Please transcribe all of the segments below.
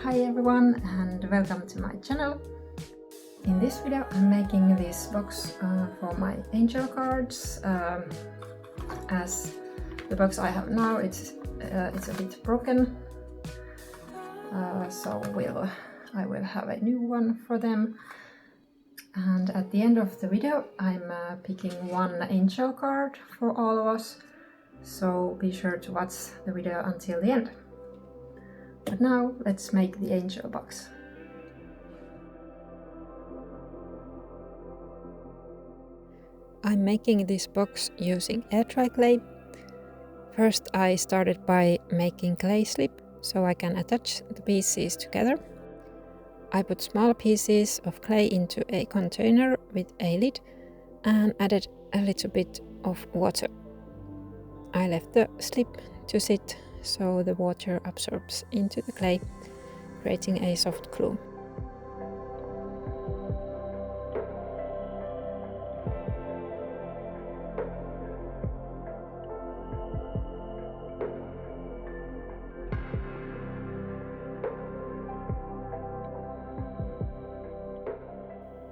Hi everyone and welcome to my channel. In this video I'm making this box for my angel cards. As the box I have now it's a bit broken, so I will have a new one for them. And at the end of the video I'm picking one angel card for all of us, so be sure to watch the video until the end. But now let's make the angel box. I'm making this box using air dry clay. First I started by making clay slip so I can attach the pieces together. I put small pieces of clay into a container with a lid and added a little bit of water. I left the slip to sit so the water absorbs into the clay, creating a soft glue.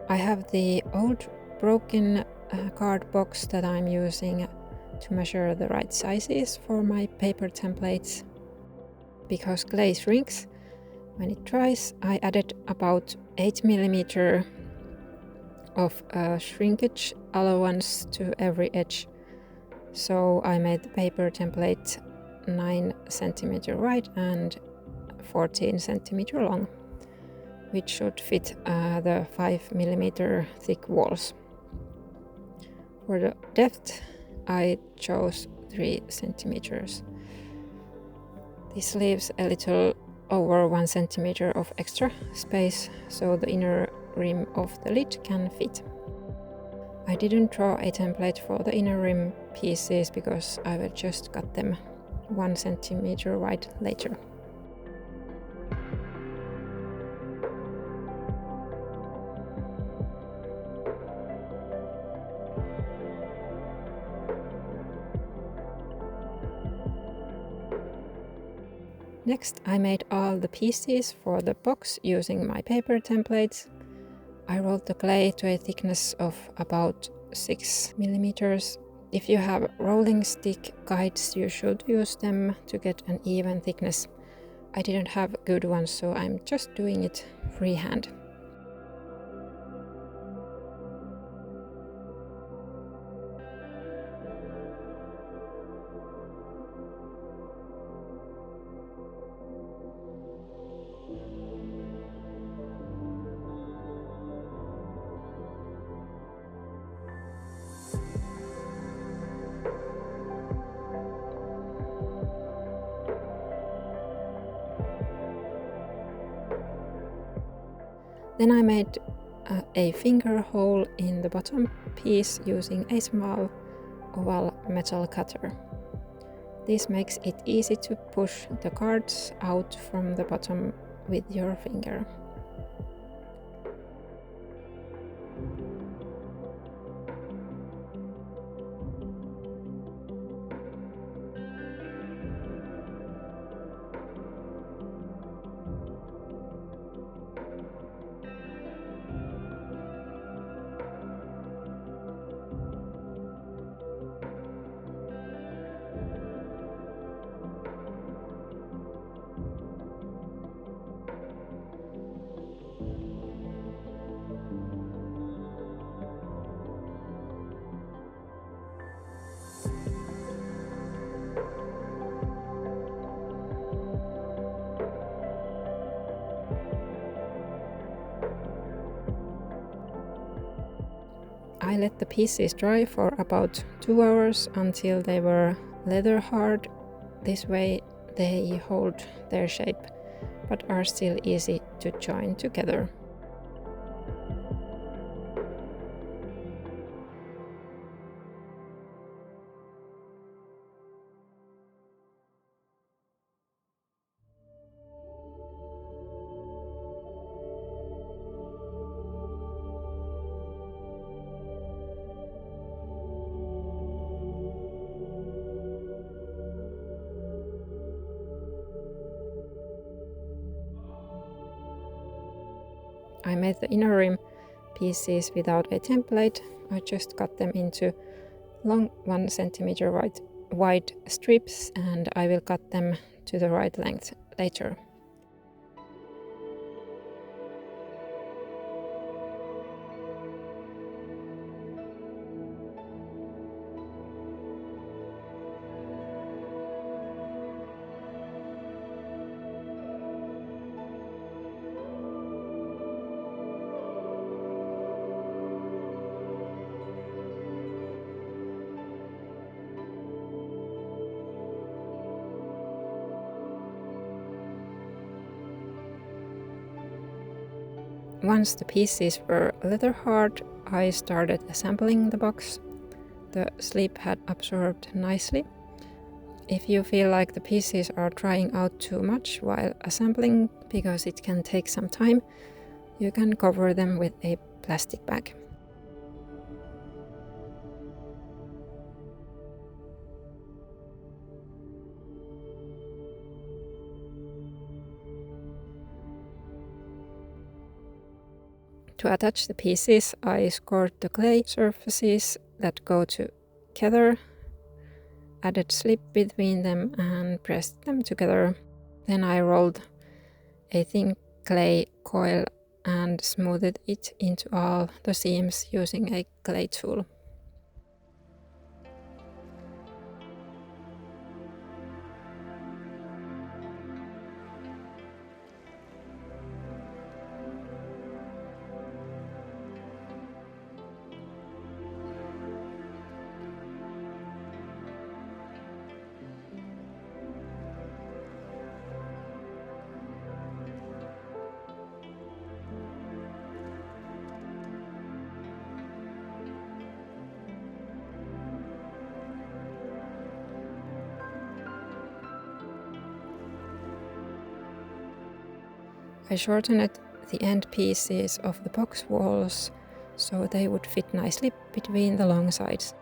I have the old broken card box that I'm using to measure the right sizes for my paper templates. Because clay shrinks when it dries, I added about 8 mm of shrinkage allowance to every edge. So I made the paper template 9 cm wide and 14 cm long, which should fit the 5 mm thick walls. For the depth, I chose 3 cm. This leaves a little over 1 cm of extra space, so the inner rim of the lid can fit. I didn't draw a template for the inner rim pieces because I will just cut them 1 cm wide later. Next, I made all the pieces for the box using my paper templates. I rolled the clay to a thickness of about 6 mm. If you have rolling stick guides, you should use them to get an even thickness. I didn't have good ones, so I'm just doing it freehand. Then I made a finger hole in the bottom piece using a small oval metal cutter. This makes it easy to push the cards out from the bottom with your finger. I let the pieces dry for about 2 hours until they were leather hard. This way they hold their shape, but are still easy to join together. I made the inner rim pieces without a template. I just cut them into long 1 centimeter wide strips, and I will cut them to the right length later. Once the pieces were leather hard, I started assembling the box. The sleeve had absorbed nicely. If you feel like the pieces are drying out too much while assembling, because it can take some time, you can cover them with a plastic bag. To attach the pieces, I scored the clay surfaces that go together, added slip between them and pressed them together. Then I rolled a thin clay coil and smoothed it into all the seams using a clay tool. I shortened the end pieces of the box walls so they would fit nicely between the long sides.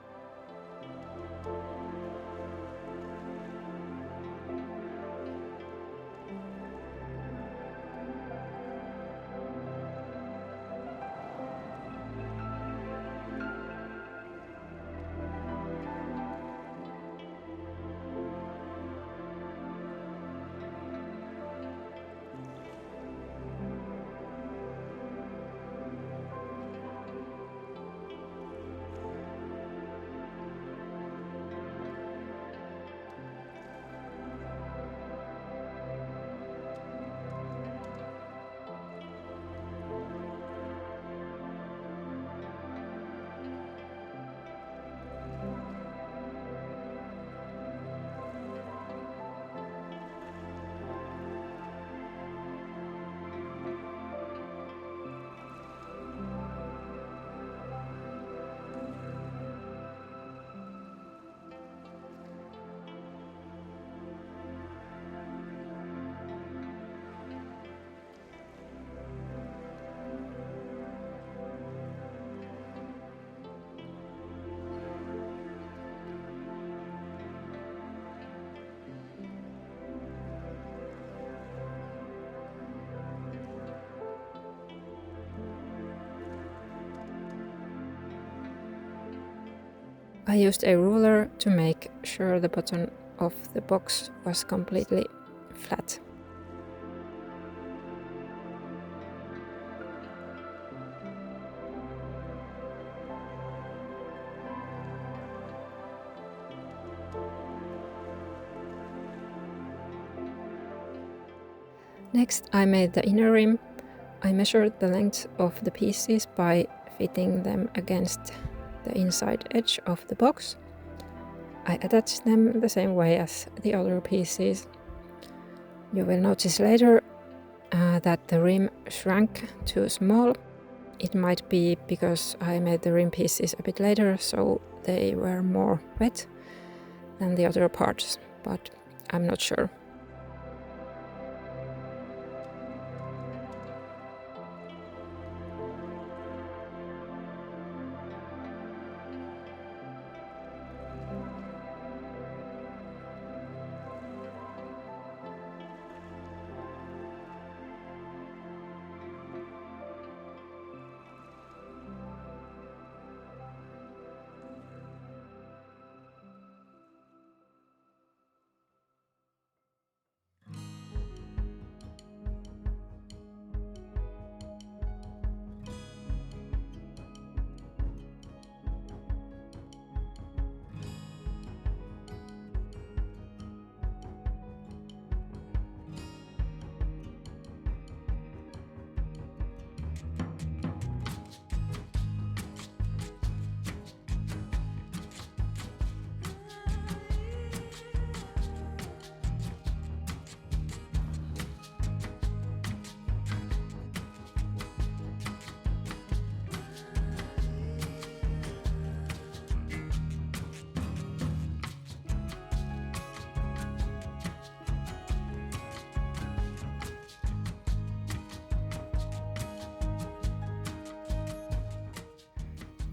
I used a ruler to make sure the bottom of the box was completely flat. Next, I made the inner rim. I measured the length of the pieces by fitting them against the inside edge of the box. I attached them the same way as the other pieces. You will notice later that the rim shrank too small. It might be because I made the rim pieces a bit later, so they were more wet than the other parts, but I'm not sure.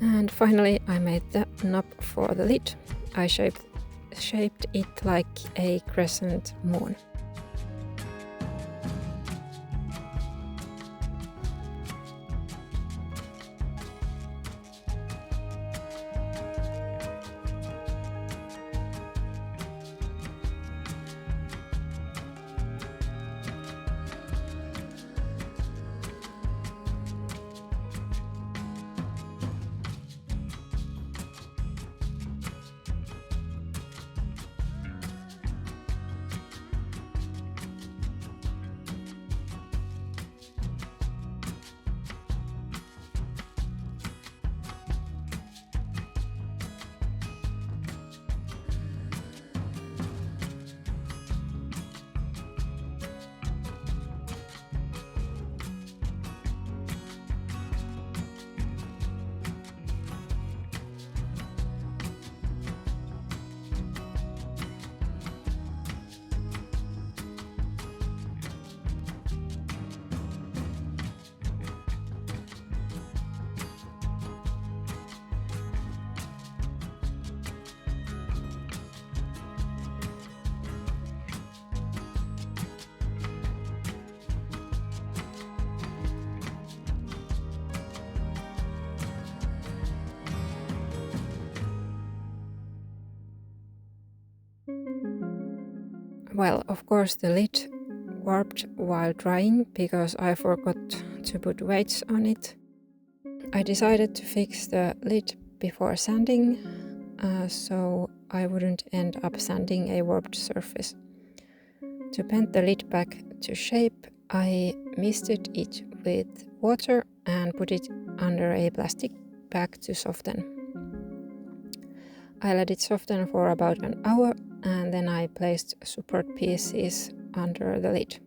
And finally I made the knob for the lid. I shaped it like a crescent moon. Well, of course the lid warped while drying because I forgot to put weights on it. I decided to fix the lid before sanding, so I wouldn't end up sanding a warped surface. To bend the lid back to shape, I misted it with water and put it under a plastic bag to soften. I let it soften for about an hour and then I placed support pieces under the lid.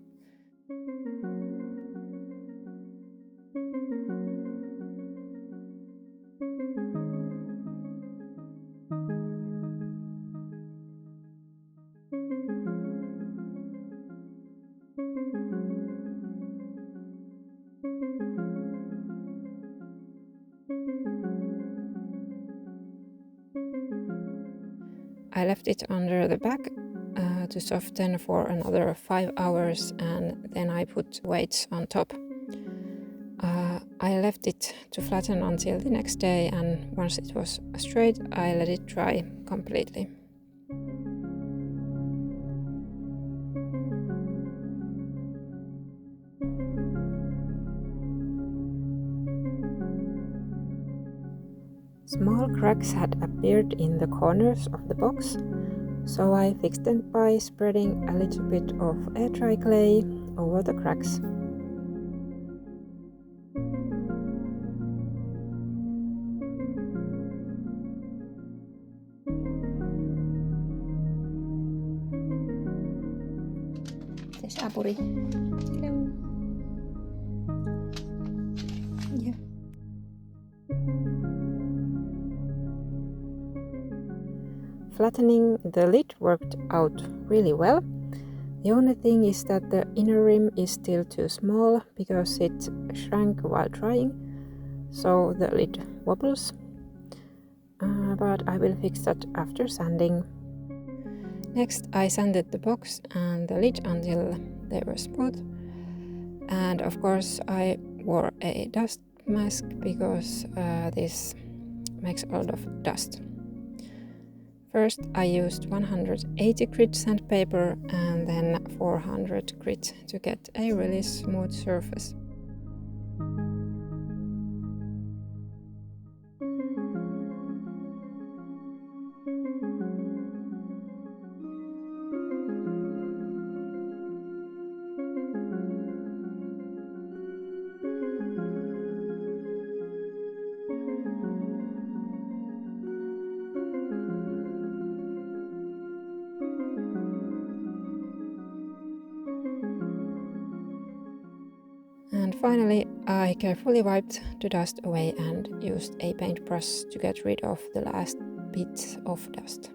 I left it under the bag to soften for another 5 hours and then I put weights on top. I left it to flatten until the next day, and once it was straight, I let it dry completely. Small cracks had appeared in the corners of the box, so I fixed them by spreading a little bit of air dry clay over the cracks. There's Apuri. Hello. Yeah. Flattening the lid worked out really well. The only thing is that the inner rim is still too small because it shrank while drying, so the lid wobbles. But I will fix that after sanding. Next I sanded the box and the lid until they were smooth. And of course I wore a dust mask because this makes a lot of dust. First I used 180 grit sandpaper and then 400 grit to get a really smooth surface. And finally, I carefully wiped the dust away and used a paintbrush to get rid of the last bits of dust.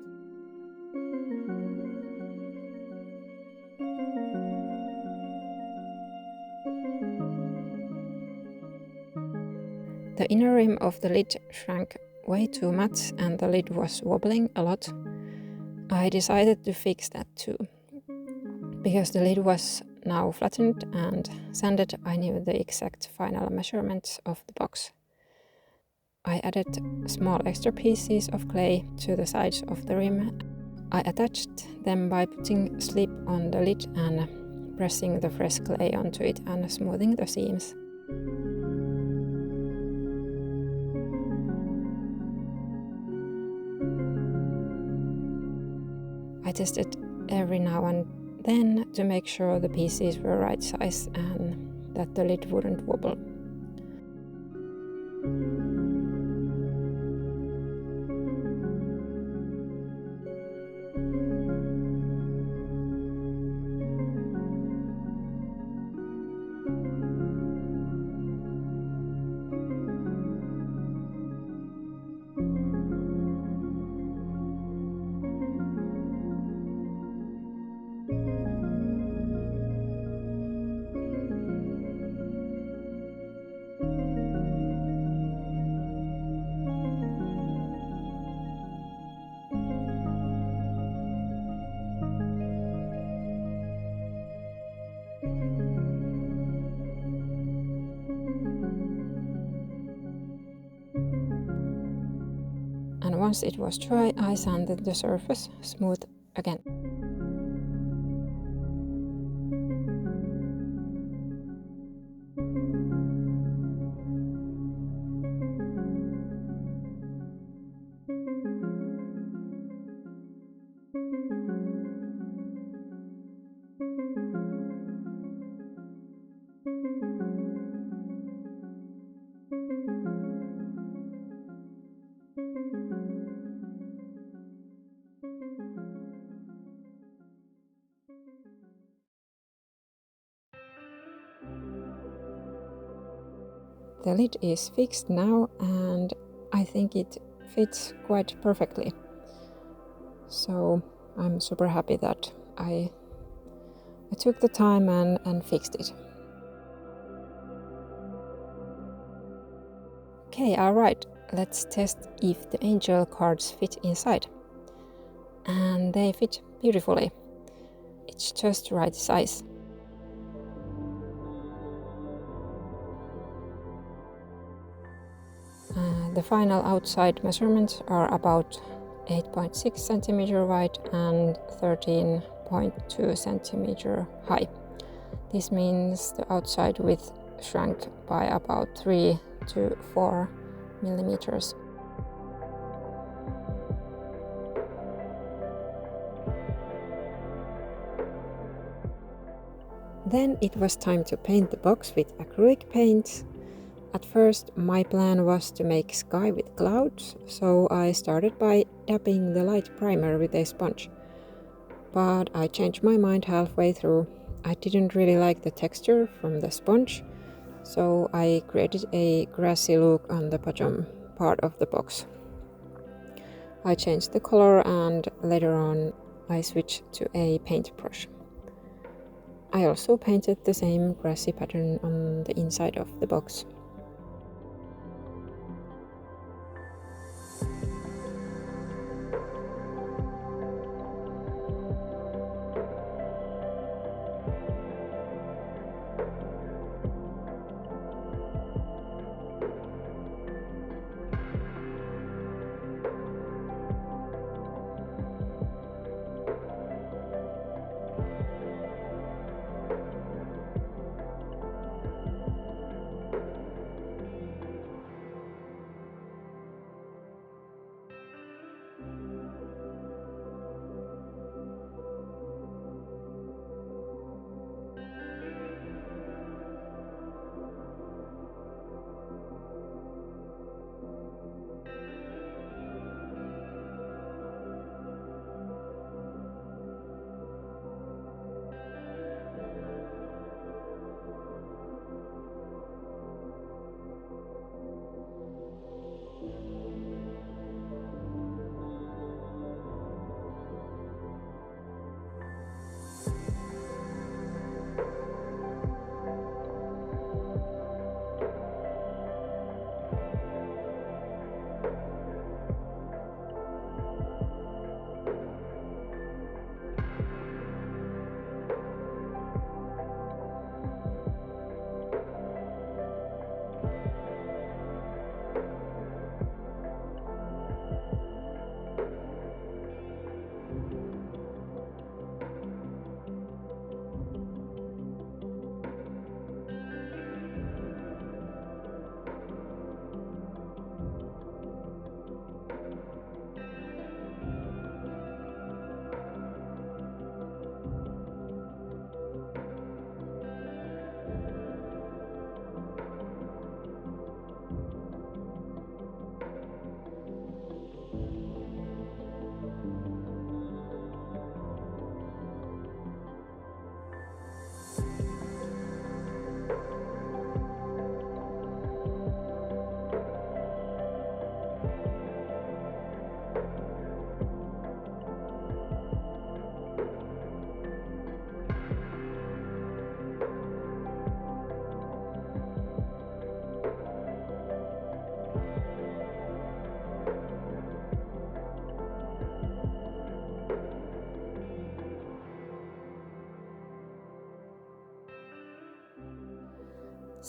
The inner rim of the lid shrank way too much and the lid was wobbling a lot. I decided to fix that too. Because the lid was now flattened and sanded, I knew the exact final measurements of the box. I added small extra pieces of clay to the sides of the rim. I attached them by putting slip on the lid and pressing the fresh clay onto it and smoothing the seams. I tested every now and then to make sure the pieces were right size and that the lid wouldn't wobble. And once it was dry, I sanded the surface smooth again. The lid is fixed now and I think it fits quite perfectly. So I'm super happy that I took the time and fixed it. Okay, alright, let's test if the angel cards fit inside. And they fit beautifully. It's just right size. The final outside measurements are about 8.6 cm wide and 13.2 cm high. This means the outside width shrank by about 3 to 4 millimeters. Then it was time to paint the box with acrylic paint. At first, my plan was to make sky with clouds, so I started by dabbing the light primer with a sponge. But I changed my mind halfway through. I didn't really like the texture from the sponge, so I created a grassy look on the bottom part of the box. I changed the color and later on I switched to a paintbrush. I also painted the same grassy pattern on the inside of the box.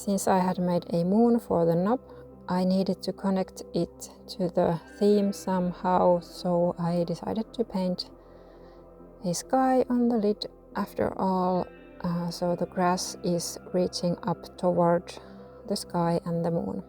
Since I had made a moon for the knob, I needed to connect it to the theme somehow, so I decided to paint a sky on the lid after all, so the grass is reaching up toward the sky and the moon.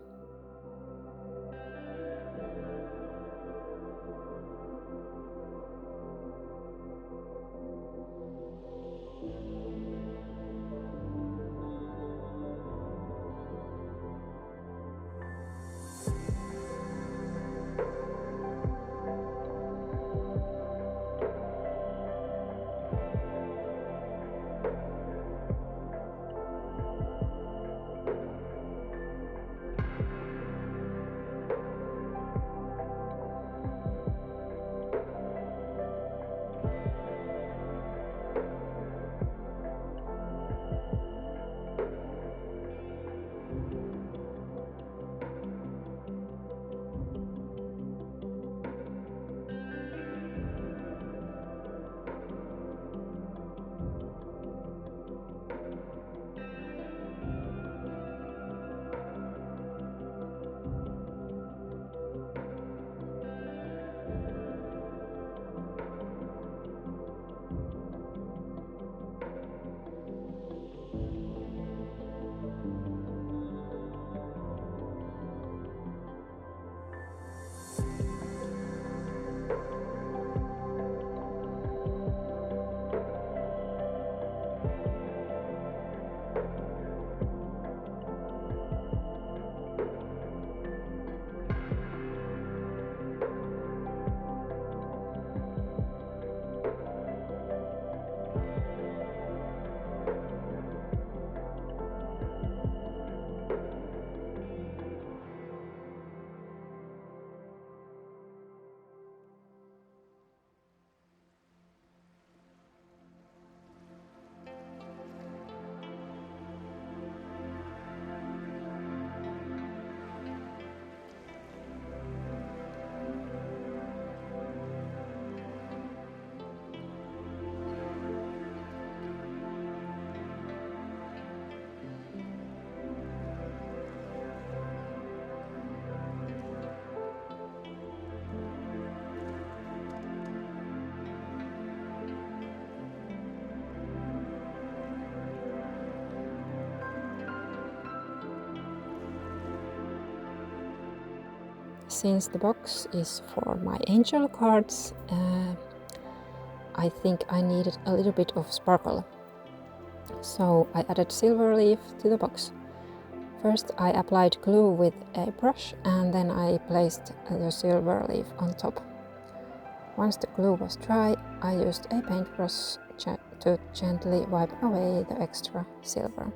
Since the box is for my angel cards, I think I needed a little bit of sparkle. So I added silver leaf to the box. First I applied glue with a brush and then I placed the silver leaf on top. Once the glue was dry, I used a paintbrush to gently wipe away the extra silver.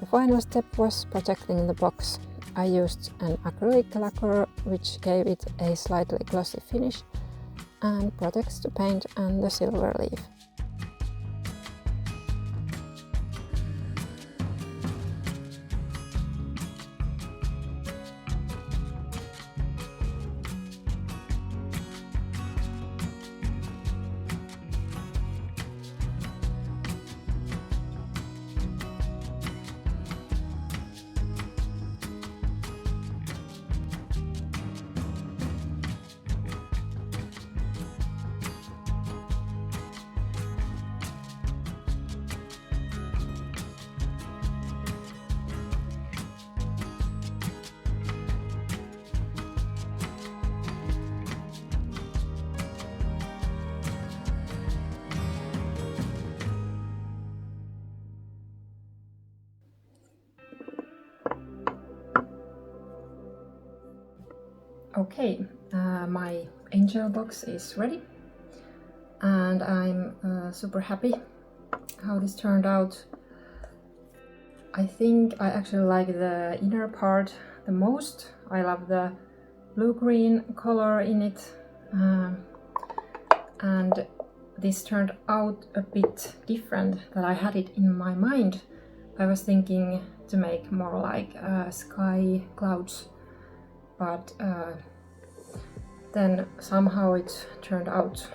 final step was protecting the box. I used an acrylic lacquer which gave it a slightly glossy finish and protects the paint and the silver leaf. Okay, my angel box is ready and I'm super happy how this turned out. I think I actually like the inner part the most. I love the blue-green color in it, and this turned out a bit different than I had it in my mind. I was thinking to make more like sky clouds, but then somehow it turned out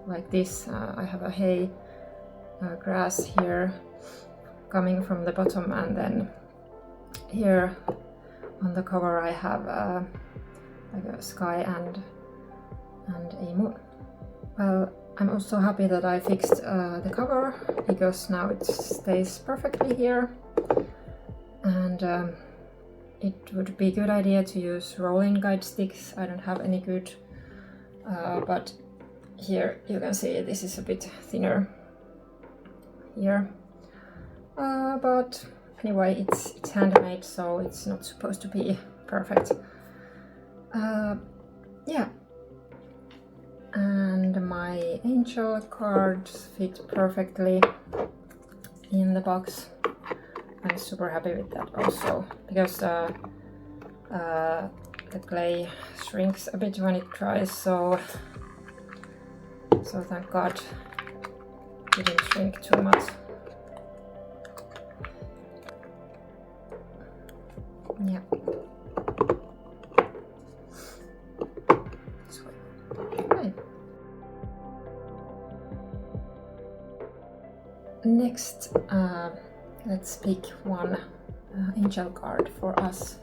like this. I have a hay grass here coming from the bottom, and then here on the cover I have like a sky and a moon. Well, I'm also happy that I fixed the cover, because now it stays perfectly here, and it would be a good idea to use rolling guide sticks. I don't have any good, but here you can see this is a bit thinner here. But anyway, it's handmade, so it's not supposed to be perfect. Yeah. And my angel cards fit perfectly in the box. I'm super happy with that also, because the clay shrinks a bit when it dries, so thank God it didn't shrink too much. Yeah. Okay. Next, let's pick one angel card for us.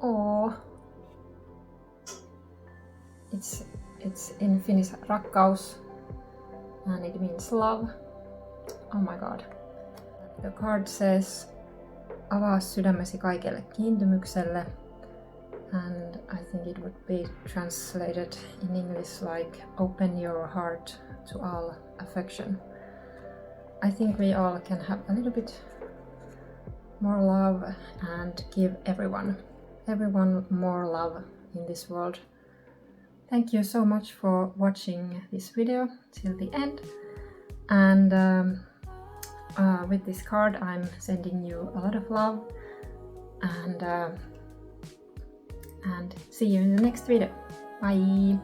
Oh, it's in Finnish rakkaus, and it means love. Oh my god. The card says, avaa sydämesi kaikelle kiintymykselle, and I think it would be translated in English like open your heart to all affection. I think we all can have a little bit more love and give everyone more love in this world. Thank you so much for watching this video till the end, and with this card I'm sending you a lot of love, and see you in the next video. Bye!